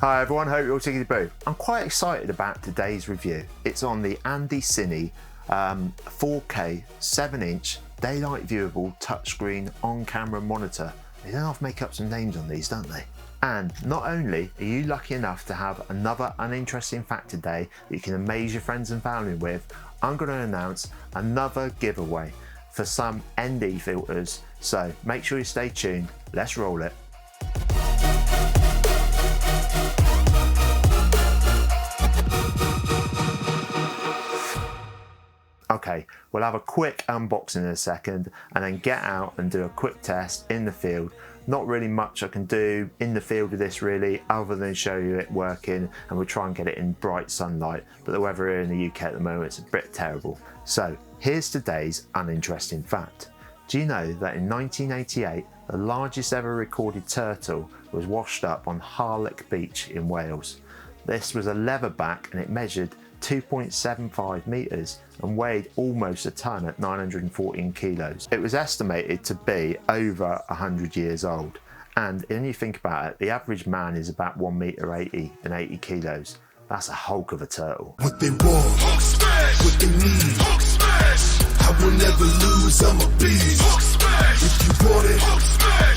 Hi everyone, hope you're all tickety boo. I'm quite excited about today's review. It's on the Andycine 4K 7-inch daylight viewable touchscreen on-camera monitor. They don't have to make up some names on these, don't they? And not only are you lucky enough to have another uninteresting fact today that you can amaze your friends and family with, I'm going to announce another giveaway for some ND filters. So make sure you stay tuned. Let's roll it. Okay, we'll have a quick unboxing in a second and then get out and do a quick test in the field. Not really much I can do in the field with this really, other than show you it working, and we'll try and get it in bright sunlight, but the weather here in the UK at the moment is a bit terrible. So here's today's uninteresting fact. Do you know that in 1988, the largest ever recorded turtle was washed up on Harlech Beach in Wales? This was a leatherback and it measured 2.75 metres and weighed almost a tonne at 914 kilos. It was estimated to be over 100 years old, and when you think about it, the average man is about 1 metre 80 and 80 kilos. That's a hulk of a turtle. What they want, what they need, I will never lose, I'm a beast. If you want it,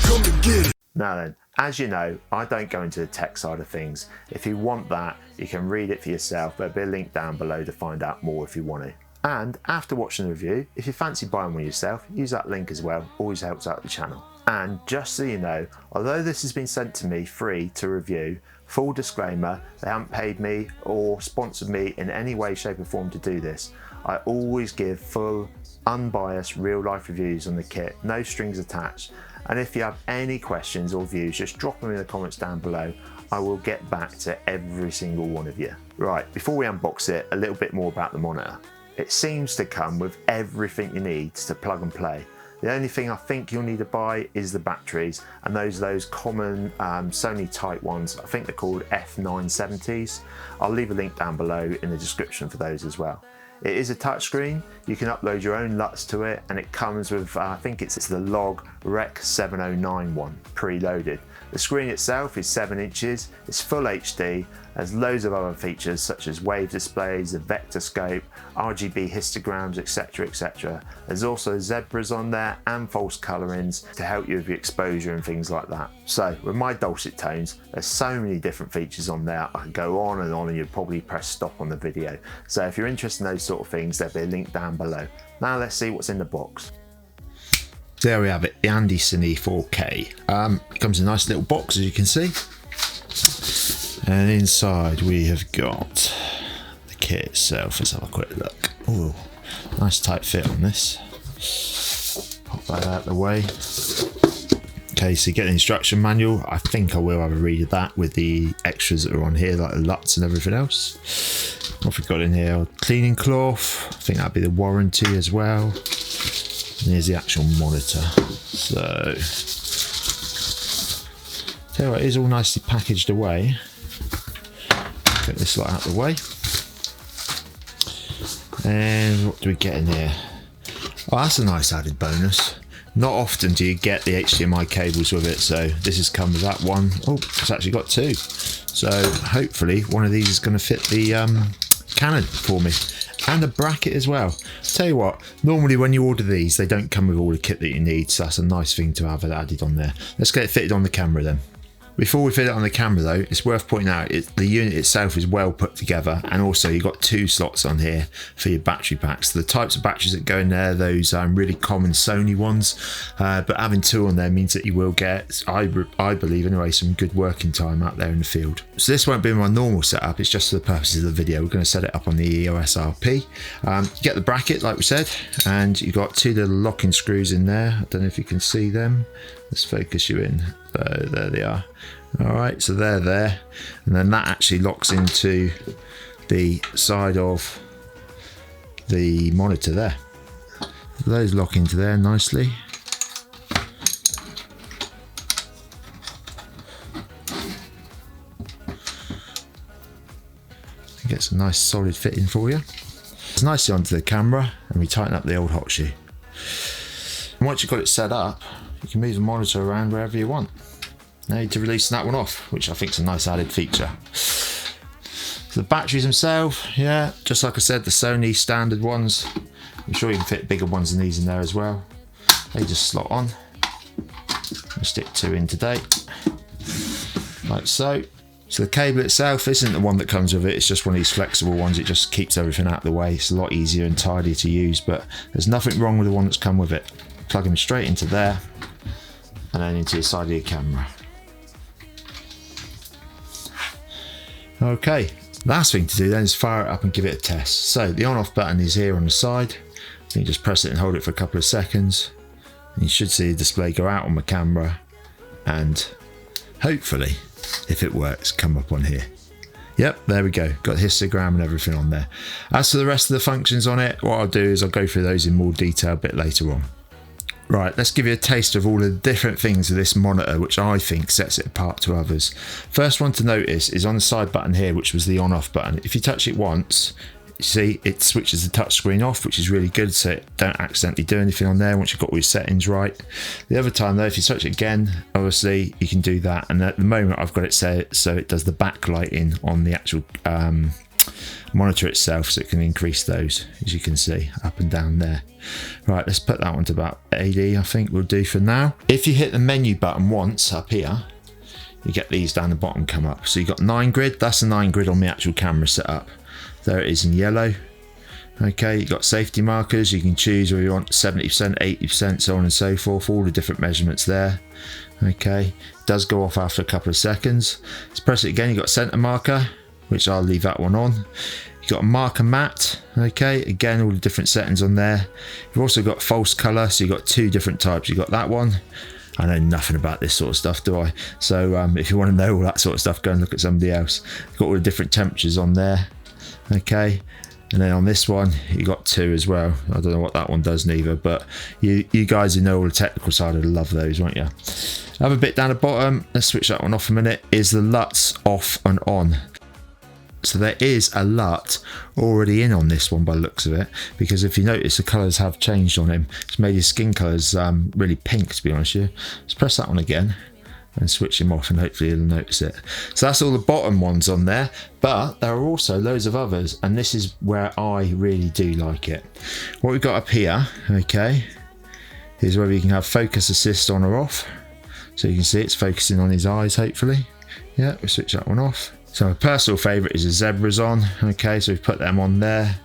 come and get it. Now then, as you know, I don't go into the tech side of things. If you want that, you can read it for yourself. There'll be a link down below to find out more if you want to. And after watching the review, if you fancy buying one yourself, use that link as well. Always helps out the channel. And just so you know, although this has been sent to me free to review, full disclaimer, they haven't paid me or sponsored me in any way, shape or form to do this. I always give full, unbiased, real life reviews on the kit, no strings attached. And if you have any questions or views, just drop them in the comments down below. I will get back to every single one of you. Right, before we unbox it, a little bit more about the monitor. It seems to come with everything you need to plug and play. The only thing I think you'll need to buy is the batteries, and those common Sony type ones. I think they're called F970s. I'll leave a link down below in the description for those as well. It is a touchscreen. You can upload your own LUTs to it, and it comes with, I think it's the Log Rec 709 one preloaded. The screen itself is 7 inches, it's full HD, has loads of other features such as wave displays, a vector scope, RGB histograms, etc, etc. There's also zebras on there and false colorings to help you with your exposure and things like that. So with my dulcet tones, there's so many different features on there. I can go on and you'd probably press stop on the video. So if you're interested in those sort of things, there'll be a link down below. Now let's see what's in the box. There we have it, the Andycine 4K. It comes in a nice little box, as you can see. And inside we have got the kit itself. Let's have a quick look. Oh, nice tight fit on this. Pop that out of the way. Okay, so you get the instruction manual. I think I will have a read of that with the extras that are on here, like the LUTs and everything else. What have we got in here? Cleaning cloth. I think that'd be the warranty as well. And here's the actual monitor. So, tell you what, it is all nicely packaged away. Get this lot out of the way. And what do we get in here? Oh, that's a nice added bonus. Not often do you get the HDMI cables with it, so this has come with that one. Oh, it's actually got two. So hopefully one of these is going to fit the Canon for me. And a bracket as well. Tell you what, normally when you order these, they don't come with all the kit that you need, so that's a nice thing to have it added on there. Let's get it fitted on the camera then. Before we fit it on the camera though, it's worth pointing out the unit itself is well put together, and also you've got two slots on here for your battery packs. The types of batteries that go in there, those really common Sony ones, but having two on there means that you will get, I believe anyway, some good working time out there in the field. So this won't be my normal setup, it's just for the purposes of the video. We're going to set it up on the EOS RP. You get the bracket like we said, and you've got two little locking screws in there. I don't know if you can see them. Let's focus you in. So there they are. Alright, so they're there, and then that actually locks into the side of the monitor there. Those lock into there nicely. Get some nice solid fitting for you. It's nicely onto the camera, and we tighten up the old hot shoe. And once you've got it set up, you can move the monitor around wherever you want. no need to release that one off, which I think is a nice added feature. So the batteries themselves, yeah, just like I said, the Sony standard ones. I'm sure you can fit bigger ones than these in there as well. They just slot on. I'll stick 2 in today, like so. So the cable itself isn't the one that comes with it, it's just one of these flexible ones. It just keeps everything out of the way. It's a lot easier and tidier to use, but there's nothing wrong with the one that's come with it. Plug them straight into there and then into the side of your camera. Okay, last thing to do then is fire it up and give it a test. So the on-off button is here on the side. You just press it and hold it for a couple of seconds. And you should see the display go out on the camera and hopefully, if it works, come up on here. Yep, there we go. Got the histogram and everything on there. As for the rest of the functions on it, what I'll do is I'll go through those in more detail a bit later on. Right, let's give you a taste of all the different things of this monitor, which I think sets it apart to others. First one to notice is on the side button here, which was the on-off button. If you touch it once, you see it switches the touch screen off, which is really good, so don't accidentally do anything on there once you've got all your settings right. The other time though, if you touch it again, obviously you can do that, and at the moment I've got it set so it does the backlighting on the actual monitor itself, so it can increase those, as you can see, up and down there. Right, let's put that one to about 80, I think we'll do for now. If you hit the menu button once up here, you get these down the bottom come up. So you've got 9 grid, that's the 9 grid on the actual camera setup. There it is in yellow. Okay, you've got safety markers, you can choose whether you want 70%, 80%, so on and so forth, all the different measurements there. Okay, it does go off after a couple of seconds. Let's press it again, you've got center marker, which I'll leave that one on. You've got a marker matte, okay, again all the different settings on there. You've also got false color, so you've got 2 different types. You've got that one. I know nothing about this sort of stuff, do I? So if you want to know all that sort of stuff, go and look at somebody else. You've got all the different temperatures on there, okay. And then on this one, you got 2 as well. I don't know what that one does neither, but you guys who know all the technical side would love those, won't you? Have a bit down the bottom, let's switch that one off a minute, is the LUTs off and on. So there is a LUT already in on this one by the looks of it, because if you notice the colours have changed on him. It's made his skin colours really pink, to be honest with you. Let's press that one again and switch him off and hopefully you'll notice it. So that's all the bottom ones on there, but there are also loads of others, and this is where I really do like it. What we've got up here, okay, is where you can have focus assist on or off. So you can see it's focusing on his eyes, hopefully. Yeah, we'll switch that one off. So my personal favourite is the zebras on, okay, so we've put them on there.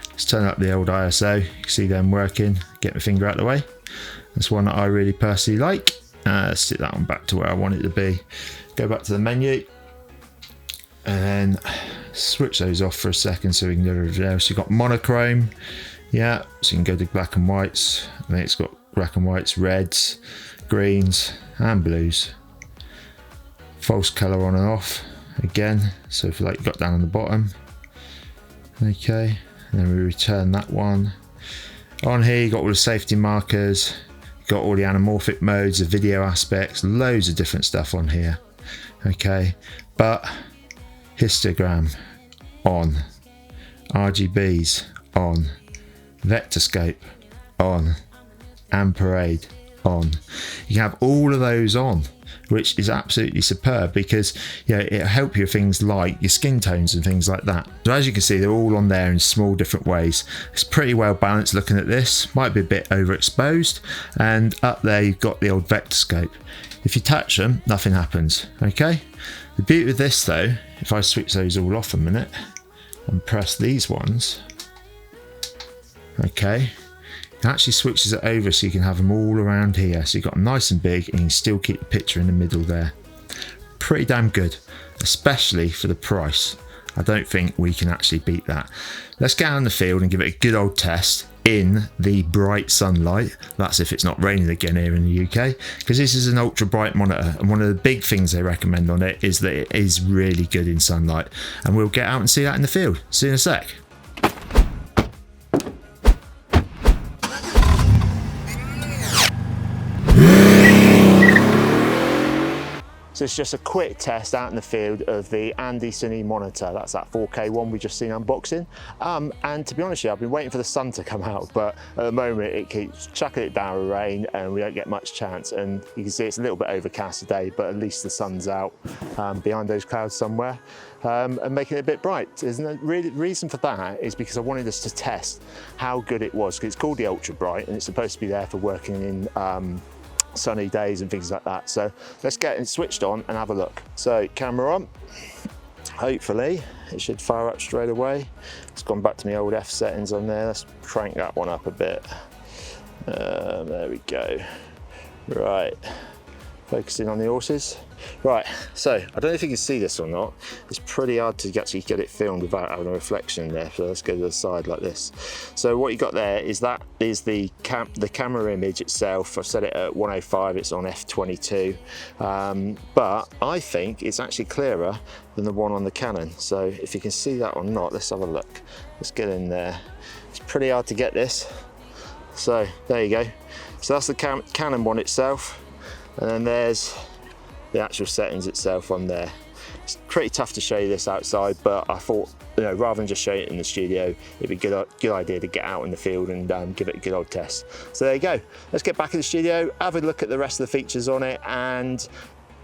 Let's turn up the old ISO, you can see them working. Get my finger out of the way. That's one that I really personally like. Let's stick that one back to where I want it to be. Go back to the menu and switch those off for a second so we can go to there. So you've got monochrome, yeah, so you can go to black and whites. I think it's got black and whites, reds, greens and blues. False colour on and off again, so if you like, you've got down on the bottom, okay, and then we return that one. On here you got all the safety markers, you got all the anamorphic modes, the video aspects, loads of different stuff on here, okay, but histogram on, RGBs on, vector scope on, and parade on. You can have all of those on, which is absolutely superb, because it'll help you with things like your skin tones and things like that. So as you can see, they're all on there in small different ways. It's pretty well balanced looking at this, might be a bit overexposed, and up there you've got the old vector scope. If you touch them, nothing happens, okay? The beauty of this though, if I switch those all off a minute and press these ones, okay, it actually switches it over so you can have them all around here, so you've got them nice and big and you can still keep the picture in the middle there. Pretty damn good, especially for the price. I don't think we can actually beat that. Let's get out in the field and give it a good old test in the bright sunlight. That's if it's not raining again here in the UK, because this is an ultra bright monitor, and one of the big things they recommend on it is that it is really good in sunlight, and we'll get out and see that in the field. See you in a sec. So it's just a quick test out in the field of the Andycine monitor. That's that 4K one we just seen unboxing. And to be honest with you, I've been waiting for the sun to come out, but at the moment it keeps chucking it down with rain and we don't get much chance. And you can see it's a little bit overcast today, but at least the sun's out behind those clouds somewhere. And making it a bit bright. And the reason for that is because I wanted us to test how good it was, because it's called the Ultra Bright and it's supposed to be there for working in sunny days and things like that. So let's get it switched on and have a look. So camera on, hopefully it should fire up straight away. It's gone back to my old F settings on there. Let's crank that one up a bit. There we go. Right, focusing on the horses. Right, so I don't know if you can see this or not. It's pretty hard to actually get it filmed without having a reflection in there. So let's go to the side like this. So what you got there is the camera image itself. I've set it at 105, it's on f/22. But I think it's actually clearer than the one on the Canon. So if you can see that or not, let's have a look. Let's get in there. It's pretty hard to get this. So there you go. So that's the Canon one itself. And then there's the actual settings itself on there. It's pretty tough to show you this outside, but I thought, you know, rather than just show it in the studio, it'd be a good idea to get out in the field and give it a good old test. So there you go. Let's get back in the studio, have a look at the rest of the features on it, and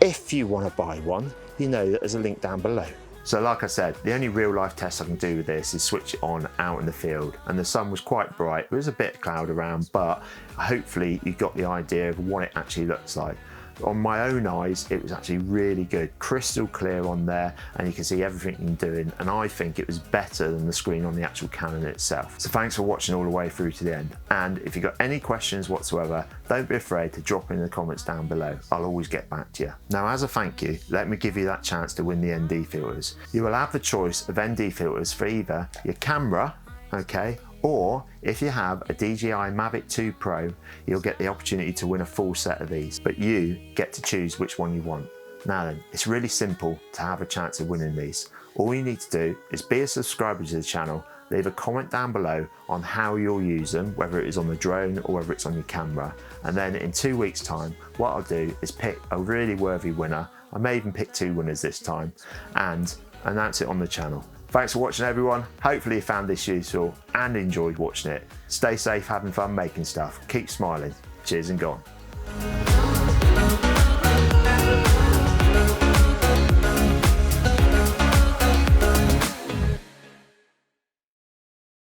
if you want to buy one, you know that there's a link down below. So like I said, the only real life test I can do with this is switch it on out in the field, and the sun was quite bright. There was a bit of cloud around, but hopefully you got the idea of what it actually looks like. On my own eyes, it was actually really good, crystal clear on there, and you can see everything you're doing, and I think it was better than the screen on the actual Canon itself. So thanks for watching all the way through to the end, and if you've got any questions whatsoever, don't be afraid to drop in the comments down below. I'll always get back to you. Now, as a thank you, let me give you that chance to win the ND filters. You will have the choice of ND filters for either your camera, okay, or if you have a DJI Mavic 2 Pro, you'll get the opportunity to win a full set of these, but you get to choose which one you want. Now then, it's really simple to have a chance of winning these. All you need to do is be a subscriber to the channel, leave a comment down below on how you'll use them, whether it is on the drone or whether it's on your camera, and then in 2 weeks time, what I'll do is pick a really worthy winner. I may even pick 2 winners this time and announce it on the channel. Thanks for watching, everyone. Hopefully you found this useful and enjoyed watching it. Stay safe, having fun making stuff. Keep smiling. Cheers and gone.